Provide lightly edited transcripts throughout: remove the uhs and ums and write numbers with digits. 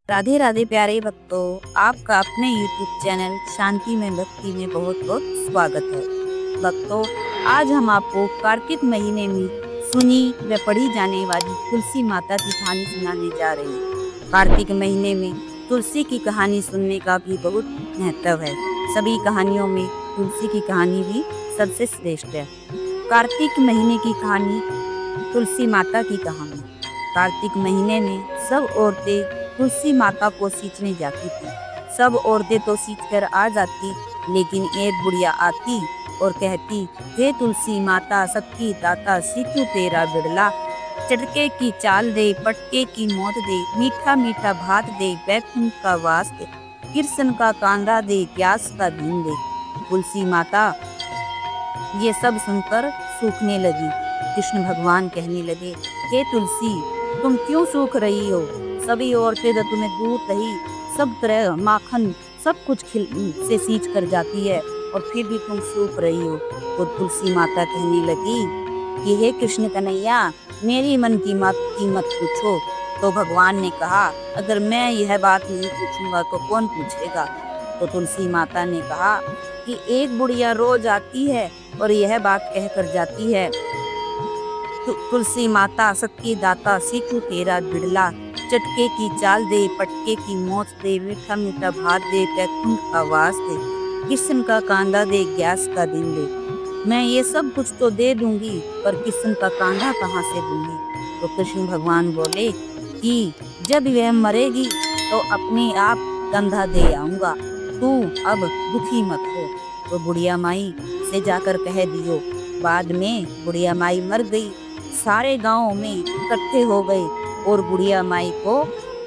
राधे राधे प्यारे भक्तों, आपका अपने YouTube चैनल शांति में भक्ति में बहुत बहुत स्वागत है। भक्तों, आज हम आपको कार्तिक महीने में सुनी व पढ़ी जाने वाली तुलसी माता की कहानी सुनाने जा रहे हैं। कार्तिक महीने में तुलसी की कहानी सुनने का भी बहुत महत्व है। सभी कहानियों में तुलसी की कहानी भी सबसे श्रेष्ठ है। कार्तिक महीने की कहानी, तुलसी माता की कहानी। कार्तिक महीने में सब औरतें तुलसी माता को सींचने जाती थी। सब औरतें तो सींच कर आ जाती, लेकिन एक बुढ़िया आती और कहती, हे तुलसी माता सबकी दाता, सींचू तेरा बिड़ला। चटके की चाल दे, पटके की मौत दे, मीठा मीठा भात दे, बैकुंठ का वास दे, कृष्ण का कांदा दे, प्यास का दिन दे। तुलसी माता ये सब सुनकर सूखने लगी। कृष्ण भगवान कहने लगे, हे तुलसी, तुम क्यों सूख रही हो? सभी औरतें तो तुम्हें दूध दही सब तरह माखन सब कुछ से सींच कर जाती है और फिर भी तुम सूख रही हो। तो तुलसी माता कहने लगी कि हे कृष्ण कन्हैया, मेरी मन की मत पूछो। तो भगवान ने कहा, अगर मैं यह बात नहीं पूछूंगा तो कौन पूछेगा? तो तुलसी माता ने कहा कि एक बुढ़िया रोज आती है और यह बात कह कर जाती है, तुलसी माता सबकी दाता, सींचू तेरा बिड़ला। चटके की चाल दे, पटके की मौत दे, मीठा मीठा भात दे, बैकुंठ का वास दे, कृष्ण का कांदा दे, ग्यास का दिन दे। मैं ये सब कुछ तो दे दूंगी, पर कृष्ण का कांदा कहाँ से दूंगी? तो कृष्ण भगवान बोले कि जब वह मरेगी तो अपने आप कंधा दे आऊंगा, तू अब दुखी मत हो। तो बुढ़िया माई से जाकर कह दियो। बाद में बुढ़िया माई मर गई। सारे गांव में इकट्ठे हो गए और बुढ़िया माई को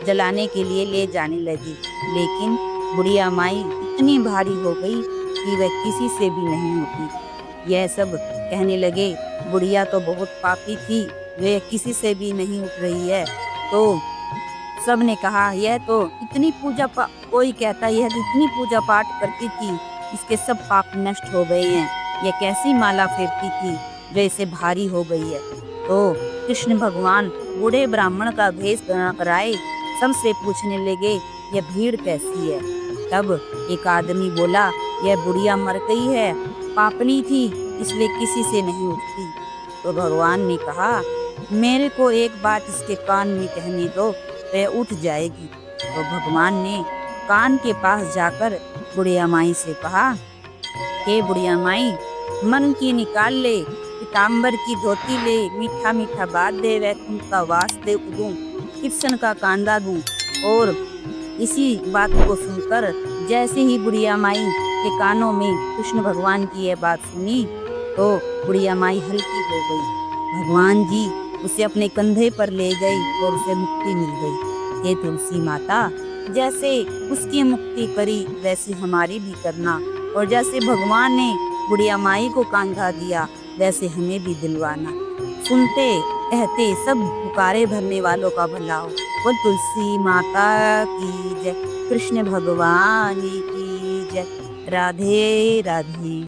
जलाने के लिए ले जाने लगी। लेकिन बुढ़िया माई इतनी भारी हो गई कि वह किसी से भी नहीं उठी। यह सब कहने लगे, बुढ़िया तो बहुत पापी थी, वह किसी से भी नहीं उठ रही है। तो सब ने कहा, यह तो इतनी कोई कहता यह तो इतनी पूजा पाठ करती थी, इसके सब पाप नष्ट हो गए हैं। यह कैसी माला फेरती थी जो इसे भारी हो गई है? तो कृष्ण भगवान बूढ़े ब्राह्मण का भेष कराए सबसे पूछने लगे, यह भीड़ कैसी है? तब एक आदमी बोला, यह बुढ़िया मर गई है, पापनी थी, इसलिए किसी से नहीं उठती। तो भगवान ने कहा, मेरे को एक बात इसके कान में कहने दो, वह उठ जाएगी। तो भगवान ने कान के पास जाकर बुढ़िया माई से कहा, हे बुढ़िया माई, मन की निकाल ले, पीताम्बर की धोती ले, मीठा मीठा भात दे, वैकुंठ का वास दे दूं, कृष्ण का कांदा दूं। और इसी बात को सुनकर जैसे ही बुढ़िया माई के कानों में कृष्ण भगवान की यह बात सुनी तो बुढ़िया माई हल्की हो गई। भगवान जी उसे अपने कंधे पर ले गए और उसे मुक्ति मिल गई। हे तुलसी माता, जैसे उसकी मुक्ति करी वैसे हमारी भी करना, और जैसे भगवान ने बुढ़िया माई को कांधा दिया वैसे हमें भी दिलवाना। सुनते कहते सब पुकारे भरने वालों का भला हो। वो तुलसी माता की जय, कृष्ण भगवान की जय। राधे राधे।